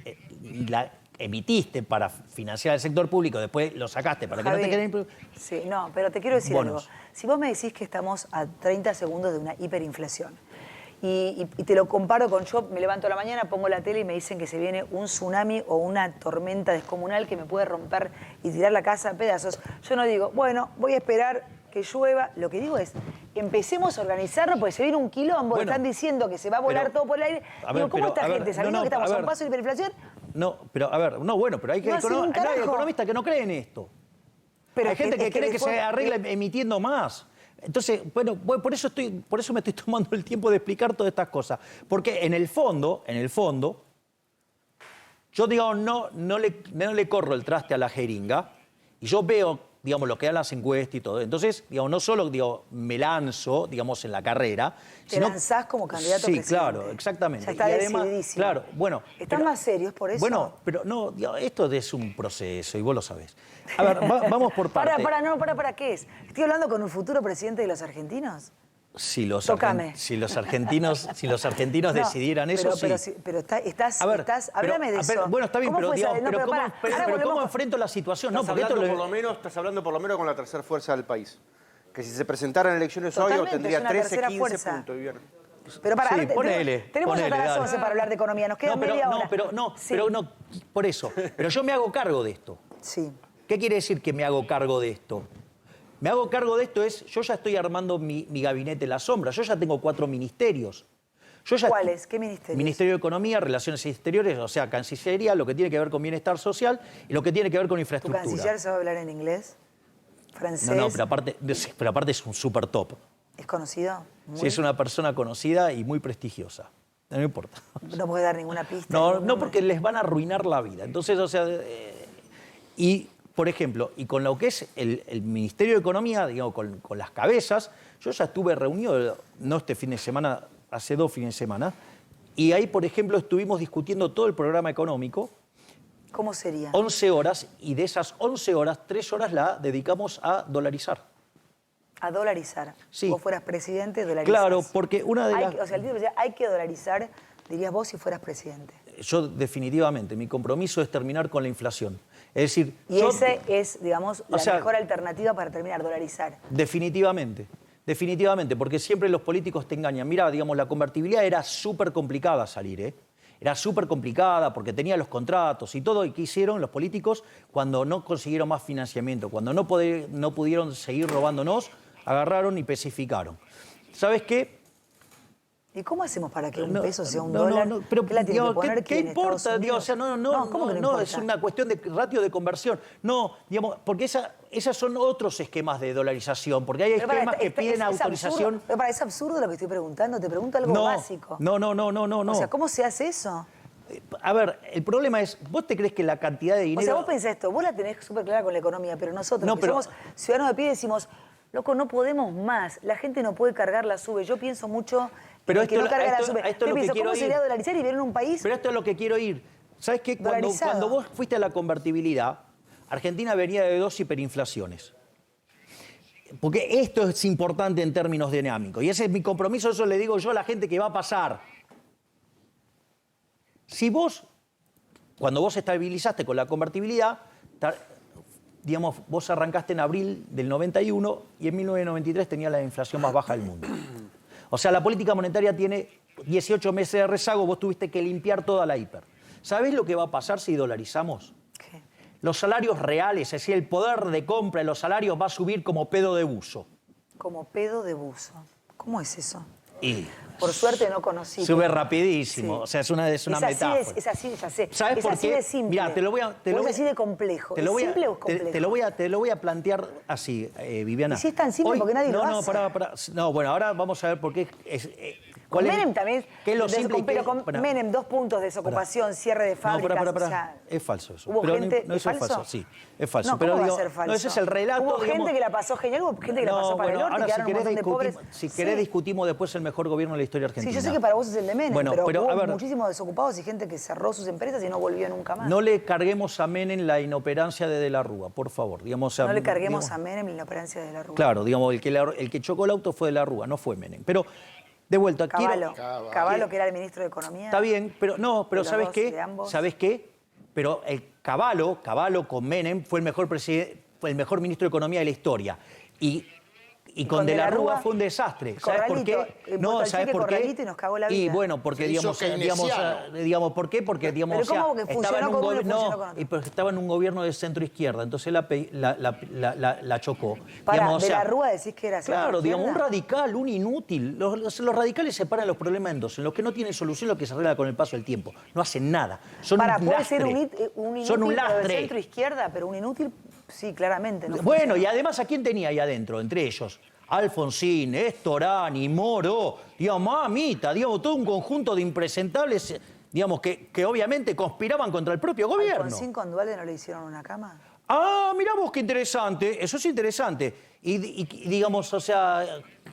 la emitiste para financiar el sector público, después lo sacaste para que no te queden... Sí, no, pero te quiero decir algo. Si vos me decís que estamos a 30 segundos de una hiperinflación, y te lo comparo con yo me levanto a la mañana, pongo la tele y me dicen que se viene un tsunami o una tormenta descomunal que me puede romper y tirar la casa a pedazos. Yo no digo, bueno, voy a esperar que llueva. Lo que digo es, empecemos a organizarnos porque se viene un quilombo. Bueno, están diciendo que se va a volar todo por el aire. Digo, ¿cómo esta gente, sabiendo que estamos a un paso de hiperinflación? No, pero a ver, pero hay economistas que no creen esto. Pero hay gente que cree que se arregla emitiendo más. Entonces, bueno, por eso me estoy tomando el tiempo de explicar todas estas cosas. Porque en el fondo, yo digo, no le corro el traste a la jeringa y yo veo, digamos, lo que dan las encuestas y todo. Entonces, digamos, no solo me lanzo, digamos, en la carrera. Te lanzás como candidato a presidente. Sí, claro, exactamente. Ya está y además, decididísimo. Claro, bueno. ¿Están más serios por eso? Bueno, pero no, esto es un proceso y vos lo sabés. A ver, vamos por parte. Para, ¿qué es? ¿Estoy hablando con un futuro presidente de los argentinos? Si los argentinos decidieran eso, sí. Pero háblame de eso. Bueno, está bien, pero ¿cómo enfrento la situación? Estás hablando por lo menos con la tercera fuerza del país. Que si se presentaran elecciones hoy obtendría 13, 15 puntos. Pero ponele, tenemos hasta las 11 para hablar de economía, nos queda media hora. Por eso. Pero yo me hago cargo de esto. Sí. ¿Qué quiere decir que me hago cargo de esto? Me hago cargo de esto yo ya estoy armando mi gabinete en la sombra, yo ya tengo 4 ministerios. ¿Cuáles? ¿Qué ministerios? Ministerio de Economía, Relaciones Exteriores, o sea, Cancillería, lo que tiene que ver con bienestar social y lo que tiene que ver con infraestructura. ¿Tu canciller se va a hablar en inglés? ¿Francés? No, pero aparte es un súper top. ¿Es conocido? Sí, es una persona conocida y muy prestigiosa. No importa. No puede dar ninguna pista. No, porque les van a arruinar la vida. Entonces, o sea... por ejemplo, y con lo que es el Ministerio de Economía, digamos, con las cabezas, yo ya estuve reunido, no este fin de semana, hace 2 fines de semana, y ahí, por ejemplo, estuvimos discutiendo todo el programa económico. ¿Cómo sería? 11 horas, y de esas 11 horas, 3 horas la dedicamos a dolarizar. A dolarizar. Sí. Vos fueras presidente, dolarizás. Claro, porque una de las... O sea, el título decía, hay que dolarizar, dirías vos si fueras presidente. Yo definitivamente, mi compromiso es terminar con la inflación. Es decir... Y ese es, digamos, la sea, mejor alternativa para terminar, dolarizar. Definitivamente, definitivamente, porque siempre los políticos te engañan. Mirá, digamos, la convertibilidad era súper complicada salir, ¿eh? Era súper complicada porque tenía los contratos y todo. ¿Y qué hicieron los políticos cuando no consiguieron más financiamiento? Cuando no pudieron seguir robándonos, agarraron y especificaron. ¿Sabes qué? ¿Y cómo hacemos para que un peso sea un dólar? Pero, ¿Qué la tiene digamos, que poner ¿qué importa? Digamos, o sea, ¿cómo que no importa? es una cuestión de ratio de conversión. No, digamos, porque esas son otros esquemas de dolarización, porque hay esquemas que piden autorización. Absurdo, pero es absurdo lo que estoy preguntando, te pregunto algo básico. No. O sea, ¿cómo se hace eso? A ver, el problema es, ¿vos te crees que la cantidad de dinero... O sea, vos pensás esto, vos la tenés súper clara con la economía, pero nosotros, No, que pero- somos ciudadanos de pie, decimos, loco, no podemos más, la gente no puede cargar la sube. Yo pienso mucho Pero en el que esto- no carga a la esto- sube. a esto es Yo lo que pienso, quiero ¿cómo ir. sería dolarizar y vivir en un país? Pero esto es lo que quiero ir. ¿Sabes qué? Dolarizado. Cuando vos fuiste a la convertibilidad, Argentina venía de 2 hiperinflaciones. Porque esto es importante en términos dinámicos. Y ese es mi compromiso, eso le digo yo a la gente que va a pasar. Si vos, cuando vos estabilizaste con la convertibilidad, digamos, vos arrancaste en abril del 91 y en 1993 tenía la inflación más baja del mundo. O sea, la política monetaria tiene 18 meses de rezago, vos tuviste que limpiar toda la hiper. ¿Sabés lo que va a pasar si dolarizamos? ¿Qué? Los salarios reales, es decir, el poder de compra de los salarios va a subir como pedo de buzo. Como pedo de buzo. ¿Cómo es eso? Y Por suerte no conocí. sube rapidísimo, Sí. O sea, es una metáfora. Es así, ya sé. ¿Sabes es por así qué? de simple. Mirá, te lo voy a... O es así de complejo. ¿Es simple o es complejo? Te lo voy a plantear así, Viviana. Y si es tan simple, ¿por qué nadie lo hace? Pará. No, bueno, ahora vamos a ver por qué... Con Menem también. ¿Qué es lo simple y pero qué- con pará. Menem, 2 puntos, desocupación, cierre de No, fábricas. pará. O sea, Es falso eso. ¿hubo Pero gente no, eso ¿es es falso, falso? sí. Es falso. No, pero ¿cómo va a digo, ser falso? No, ese es el relato. Hubo digamos. gente que la pasó genial, hubo gente que la pasó para el norte, ahora quedaron un montón de pobres. si querés Sí. discutimos después el mejor gobierno de la historia argentina. Sí, yo sé que para vos es el de Menem, Bueno, pero a hubo ver, muchísimos desocupados y gente que cerró sus empresas y no volvió nunca más. no le carguemos a Menem la inoperancia de la Rúa, por favor. Digamos, o sea, No le carguemos digamos, a Menem la operancia de la Rúa. Claro, digamos, el que chocó el auto fue de la Rúa, no fue Menem. Pero, de vuelta, Caballo, que era el ministro de Economía. Está bien, pero no, pero De los ¿sabes dos, qué? de ambos. ¿Sabes qué? Pero el Caballo con Menem fue el mejor ministro de Economía de la historia. Y con De la Rúa fue un desastre. ¿Sabes por qué? Corralito, ¿sabes por qué? Y nos cagó la vida. Y bueno, porque Se hizo digamos, ¿por qué? Porque digamos, Pero ¿cómo que funcionó con uno y funcionó con otro? porque estaba en un gobierno de centro izquierda, entonces la chocó. Para, Digamos, o de sea, la Rúa decís que era Claro, digamos, un centro-izquierda. radical, un inútil. Los radicales separan los problemas en dos. En los que no tienen solución, lo que se arregla con el paso del tiempo. No hacen nada. Son Para, un puede lastre. ser un inútil, Son un pero de lastre. centro-izquierda, pero un inútil, sí, claramente. No Bueno, funciona. y además, ¿a quién tenía ahí adentro? Entre ellos, Alfonsín, Estorani, Moro, digamos, mamita, digamos, todo un conjunto de impresentables, digamos, que obviamente conspiraban contra el propio gobierno. ¿Alfonsín con Dualde no le hicieron una cama? Ah, mirá vos qué interesante, eso es interesante. Y digamos, o sea,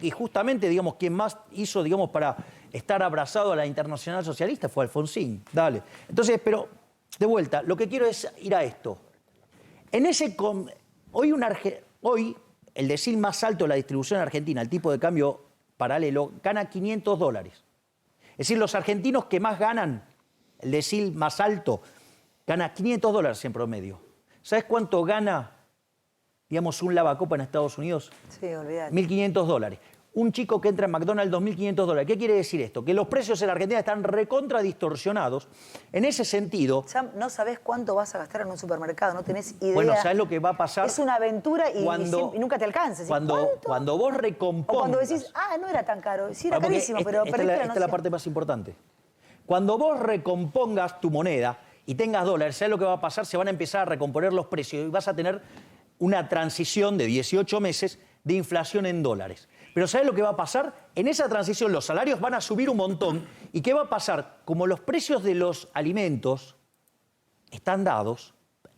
y justamente, digamos, quien más hizo, digamos, para estar abrazado a la Internacional Socialista fue Alfonsín. Dale. Entonces, pero, de vuelta, lo que quiero es ir a esto. Hoy el decil más alto de la distribución en Argentina, el tipo de cambio paralelo, gana $500. Es decir, los argentinos que más ganan, el decil más alto, gana $500 en promedio. ¿Sabes cuánto gana, digamos, un lavacopa en Estados Unidos? Sí, olvídate. $1.500. Un chico que entra en McDonald's, $2.500. ¿Qué quiere decir esto? Que los precios en la Argentina están recontra distorsionados. En ese sentido, Ya no sabés cuánto vas a gastar en un supermercado, no tenés idea. bueno, ¿sabes lo que va a pasar? Es una aventura y nunca te alcanza. Decís, ¿cuánto? Cuando vos recompongas... O cuando decís, no era tan caro. Sí, era Porque carísimo, pero esta perdiste la es la noción. parte más importante. Cuando vos recompongas tu moneda y tengas dólares, ¿sabes lo que va a pasar? Se van a empezar a recomponer los precios y vas a tener una transición de 18 meses de inflación en dólares. Pero ¿sabes lo que va a pasar? En esa transición los salarios van a subir un montón. ¿Y qué va a pasar? Como los precios de los alimentos están dados,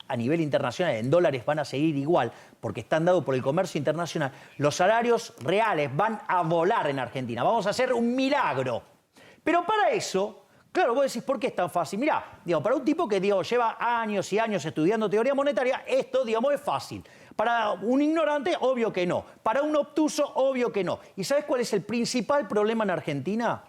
a nivel internacional en dólares van a seguir igual, porque están dados por el comercio internacional, los salarios reales van a volar en Argentina. Vamos a hacer un milagro. Pero para eso, claro, vos decís, ¿por qué es tan fácil? Mirá, digamos, para un tipo que lleva años y años estudiando teoría monetaria, esto, digamos, es fácil. Para un ignorante, obvio que no. Para un obtuso, obvio que no. ¿Y sabes cuál es el principal problema en Argentina?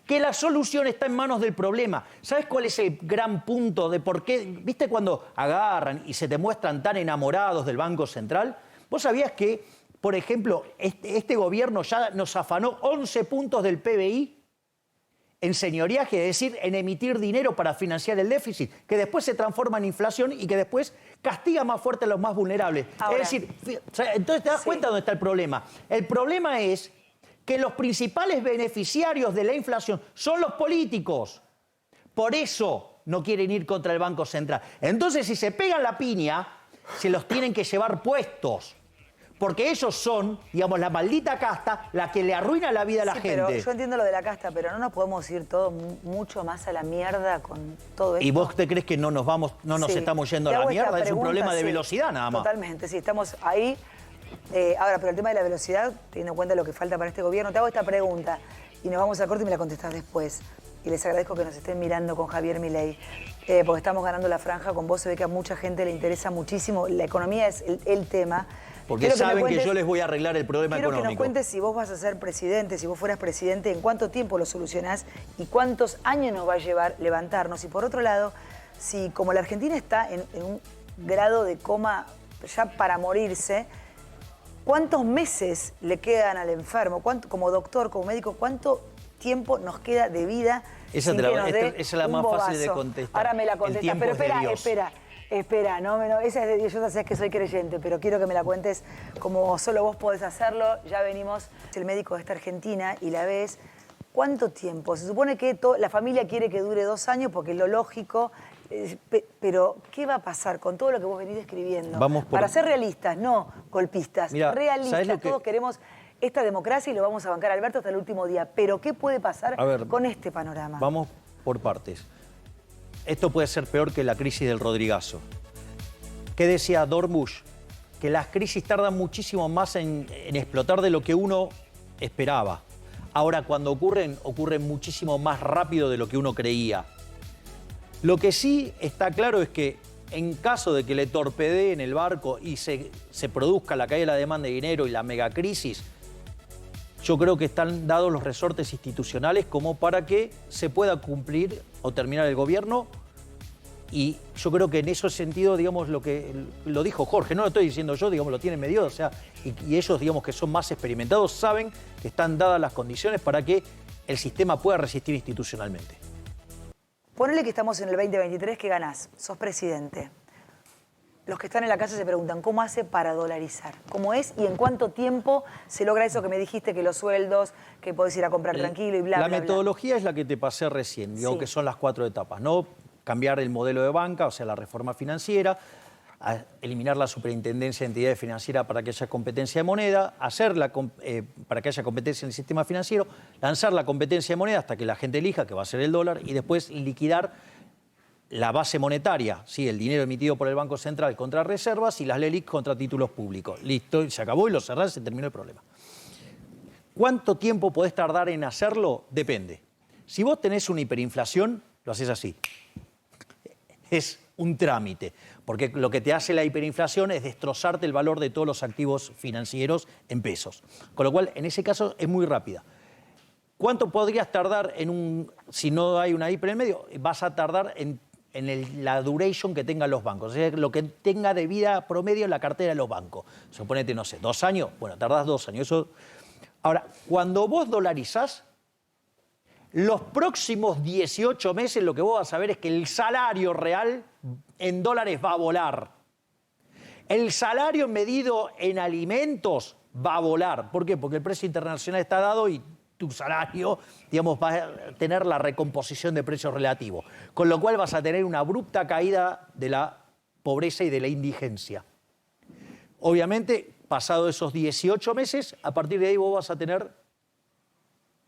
Que la solución está en manos del problema. ¿Sabes cuál es el gran punto de por qué? ¿Viste cuando agarran y se te muestran tan enamorados del Banco Central? ¿Vos sabías que, por ejemplo, este gobierno ya nos afanó 11 puntos del PBI en señoriaje, es decir, en emitir dinero para financiar el déficit, que después se transforma en inflación y que después castiga más fuerte a los más vulnerables? Ahora, es decir, entonces te das cuenta dónde está el problema. El problema es que los principales beneficiarios de la inflación son los políticos. Por eso no quieren ir contra el Banco Central. Entonces, si se pegan la piña, se los tienen que llevar puestos. Porque ellos son, digamos, la maldita casta, la que le arruina la vida a la gente. Pero yo entiendo lo de la casta, pero no nos podemos ir todos mucho más a la mierda con todo esto. ¿Y vos te crees que no nos estamos yendo a la mierda? Es un problema de velocidad nada más. Totalmente, sí, estamos ahí. Ahora, pero el tema de la velocidad, teniendo en cuenta lo que falta para este gobierno, te hago esta pregunta y nos vamos a corte y me la contestás después. Y les agradezco que nos estén mirando con Javier Milei, porque estamos ganando la franja con vos. Se ve que a mucha gente le interesa muchísimo. La economía es el tema. Porque saben que yo les voy a arreglar el problema económico. Quiero que nos cuentes si vos vas a ser presidente, si vos fueras presidente, en cuánto tiempo lo solucionás y cuántos años nos va a llevar levantarnos. Y por otro lado, si como la Argentina está en un grado de coma ya para morirse, ¿cuántos meses le quedan al enfermo? Como doctor, como médico, ¿cuánto tiempo nos queda de vida? Esa es la más fácil de contestar. Ahora me la contestas, pero espera, esa es de Dios. Yo ya sabes que soy creyente, pero quiero que me la cuentes como solo vos podés hacerlo. Ya venimos, el médico de esta Argentina y la ves. ¿Cuánto tiempo? Se supone que la familia quiere que dure 2 años porque es lo lógico, pero ¿qué va a pasar con todo lo que vos venís describiendo? Para ser realistas, no golpistas, realistas. Todos queremos esta democracia y lo vamos a bancar, Alberto, hasta el último día. Pero ¿qué puede pasar con este panorama? Vamos por partes. Esto puede ser peor que la crisis del Rodrigazo. ¿Qué decía Dornbusch? Que las crisis tardan muchísimo más en explotar de lo que uno esperaba. Ahora, cuando ocurren muchísimo más rápido de lo que uno creía. Lo que sí está claro es que en caso de que le torpedeen el barco y se produzca la caída de la demanda de dinero y la megacrisis, yo creo que están dados los resortes institucionales como para que se pueda cumplir o terminar el gobierno. Y yo creo que en ese sentido, digamos, lo dijo Jorge, no lo estoy diciendo yo, digamos, lo tienen medido, o sea, y ellos, digamos, que son más experimentados, saben que están dadas las condiciones para que el sistema pueda resistir institucionalmente. Ponele que estamos en el 2023, que ganás, sos presidente. Los que están en la casa se preguntan, ¿cómo hace para dolarizar? ¿Cómo es y en cuánto tiempo se logra eso que me dijiste, que los sueldos, que podés ir a comprar tranquilo y bla, bla, bla? La metodología es la que te pasé recién, digo, que son las 4 etapas, ¿no? Cambiar el modelo de banca, o sea, la reforma financiera, eliminar la superintendencia de entidades financieras para que haya competencia de moneda, para que haya competencia en el sistema financiero, lanzar la competencia de moneda hasta que la gente elija, que va a ser el dólar, y después liquidar la base monetaria, ¿sí? El dinero emitido por el Banco Central contra reservas y las LELIQ contra títulos públicos. Listo, se acabó y lo cerrás, se terminó el problema. ¿Cuánto tiempo podés tardar en hacerlo? Depende. Si vos tenés una hiperinflación, lo haces así. Es un trámite, porque lo que te hace la hiperinflación es destrozarte el valor de todos los activos financieros en pesos. Con lo cual, en ese caso, es muy rápida. ¿Cuánto podrías tardar si no hay una hiper en medio? Vas a tardar en la duration que tengan los bancos, o sea, lo que tenga de vida promedio en la cartera de los bancos. Suponete, no sé, 2 años, bueno, tardás 2 años. Ahora, cuando vos dolarizás, los próximos 18 meses lo que vos vas a ver es que el salario real en dólares va a volar. El salario medido en alimentos va a volar. ¿Por qué? Porque el precio internacional está dado y tu salario, digamos, va a tener la recomposición de precios relativos. Con lo cual vas a tener una abrupta caída de la pobreza y de la indigencia. Obviamente, pasado esos 18 meses, a partir de ahí vos vas a tener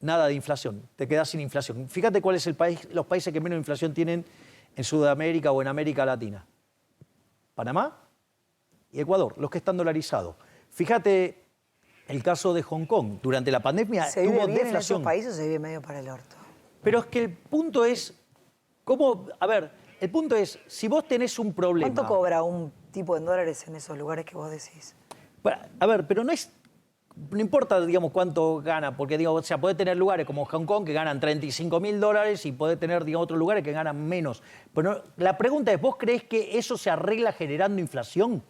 nada de inflación. Te quedás sin inflación. Fíjate cuál es los países que menos inflación tienen en Sudamérica o en América Latina. Panamá y Ecuador, los que están dolarizados. Fíjate el caso de Hong Kong. Durante la pandemia ¿Se vive tuvo bien en esos deflación. países o se vive medio para el orto? Pero es que el punto es, ¿cómo? A ver, el punto es, si vos tenés un problema... ¿Cuánto cobra un tipo en dólares en esos lugares que vos decís? A ver, pero no importa, digamos, cuánto gana, porque, digamos, o sea, puede tener lugares como Hong Kong que ganan $35.000 y puede tener, digamos, otros lugares que ganan menos. Pero la pregunta es, ¿vos creés que eso se arregla generando inflación?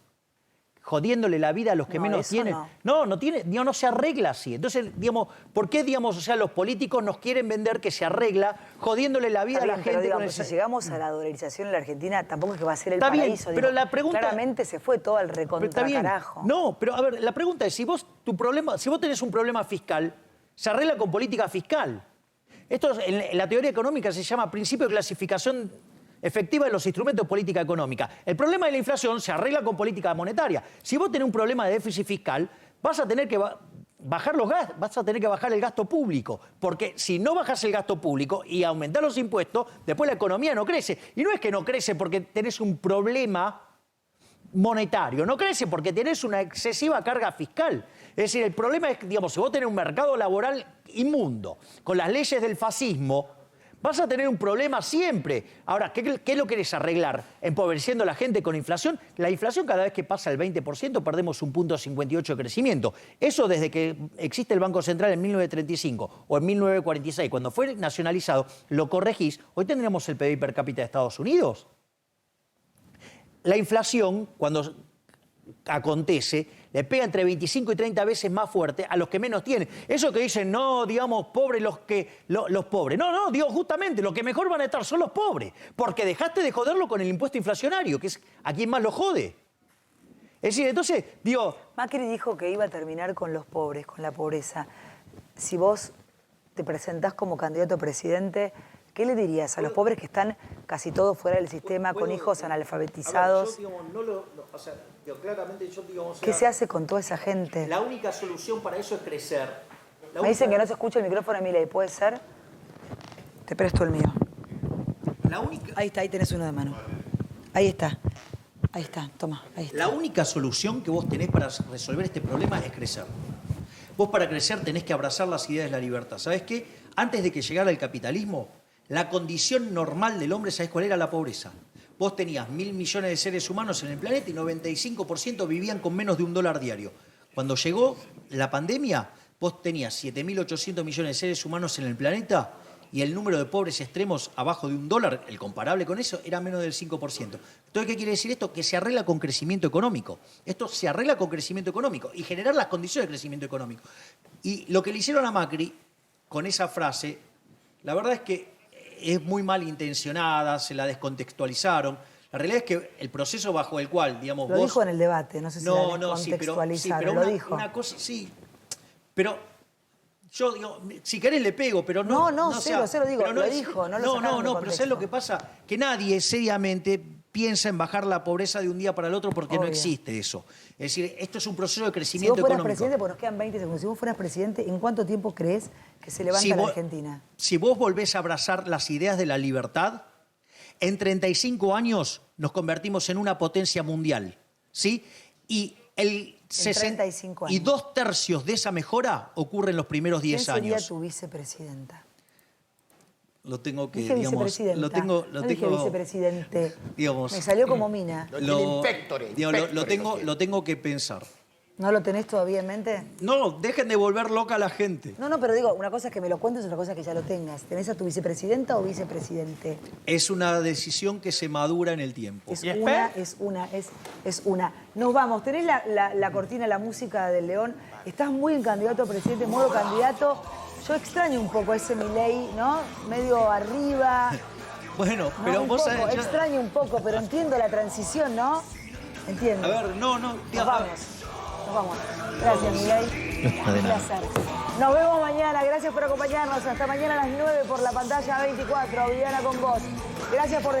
Jodiéndole la vida a los que No, menos eso tienen. No se arregla así. Entonces, digamos, ¿por qué, digamos, o sea, los políticos nos quieren vender que se arregla jodiéndole la vida Está a la bien, gente? pero digamos, con si llegamos a la dolarización en la Argentina, tampoco es que va a ser el Está bien, paraíso. pero digo, la pregunta... claramente se fue todo al Pero está bien. recontracarajo. No, pero a ver, la pregunta es, si vos tenés un problema fiscal, se arregla con política fiscal. Esto en la teoría económica se llama principio de clasificación efectiva de los instrumentos de política económica. El problema de la inflación se arregla con política monetaria. Si vos tenés un problema de déficit fiscal, vas a tener que bajar los gastos, vas a tener que bajar el gasto público, porque si no bajas el gasto público y aumentás los impuestos, después la economía no crece. Y no es que no crece porque tenés un problema monetario, no crece porque tenés una excesiva carga fiscal. Es decir, el problema es que, digamos, si vos tenés un mercado laboral inmundo, con las leyes del fascismo, vas a tener un problema siempre. Ahora, ¿qué lo querés arreglar? ¿Empobreciendo a la gente con inflación? La inflación cada vez que pasa el 20% perdemos 1,58 de crecimiento. Eso desde que existe el Banco Central en 1935 o en 1946, cuando fue nacionalizado, lo corregís. Hoy tendríamos el PIB per cápita de Estados Unidos. La inflación, cuando acontece, le pega entre 25 y 30 veces más fuerte a los que menos tienen. Eso que dicen, no, digamos, pobres los pobres. No, digo, justamente, los que mejor van a estar son los pobres, porque dejaste de joderlo con el impuesto inflacionario, que es a quien más lo jode. Es decir, entonces, digo... Macri dijo que iba a terminar con los pobres, con la pobreza. Si vos te presentás como candidato a presidente, ¿qué le dirías a los pobres que están casi todos fuera del sistema, con hijos analfabetizados? Claramente yo digo, o sea, ¿Qué se hace con toda esa gente? La única solución para eso es crecer. Me dicen que no se escucha el micrófono, Milei, ¿puede ser? Te presto el mío. Ahí está, ahí tenés uno de mano. Ahí está, toma, ahí está. La única solución que vos tenés para resolver este problema es crecer. Vos para crecer tenés que abrazar las ideas de la libertad. ¿Sabés qué? Antes de que llegara el capitalismo, la condición normal del hombre, ¿sabés cuál era? La pobreza. Vos tenías 1.000 millones de seres humanos en el planeta y 95% vivían con menos de $1 diario. Cuando llegó la pandemia, vos tenías 7.800 millones de seres humanos en el planeta y el número de pobres extremos abajo de $1, el comparable con eso, era menos del 5%. Entonces, ¿qué quiere decir esto? Que se arregla con crecimiento económico. Esto se arregla con crecimiento económico y generar las condiciones de crecimiento económico. Y lo que le hicieron a Macri con esa frase, la verdad es que es muy malintencionada, se la descontextualizaron. La realidad es que el proceso bajo el cual, digamos, lo dijo en el debate, no sé si la descontextualizaron, pero lo dijo. Una cosa, sí, pero yo digo, si querés le pego, pero no... No, cero digo, pero lo dijo, no lo sacaron de pero ¿sabes lo que pasa? Que nadie seriamente piensa en bajar la pobreza de un día para el otro porque no existe eso. Es decir, esto es un proceso de crecimiento económico. Si vos fueras económico. presidente, porque nos quedan 20 segundos, si vos fueras presidente, ¿en cuánto tiempo crees que se levanta la Argentina? Si vos volvés a abrazar las ideas de la libertad, en 35 años nos convertimos en una potencia mundial, ¿sí? Y el 35 años. Y 2/3 de esa mejora ocurre en los primeros 10 años. ¿Quién sería tu vicepresidenta? Lo tengo que, Dije digamos, vicepresidenta. lo no dije vicepresidente. Digamos, me salió como mina. Lo tengo que pensar. ¿No lo tenés todavía en mente? No, dejen de volver loca a la gente. No, pero digo, una cosa es que me lo cuentes, otra cosa es que ya lo tengas. ¿Tenés a tu vicepresidenta o vicepresidente? Es una decisión que se madura en el tiempo. Es una. Nos vamos. ¿Tenés la cortina, la música del León? Estás muy en candidato a presidente, modo candidato. Yo extraño un poco a ese Milei, ¿no? Medio arriba. Bueno, ¿no? pero vos sabés... Extraño un poco, pero entiendo la transición, ¿no? Entiendo. A ver, no. Nos vamos. Gracias, Milei. Un placer. Nos vemos mañana. Gracias por acompañarnos. Hasta mañana a las 9 por la pantalla 24. Viviana con vos. Gracias por dejar...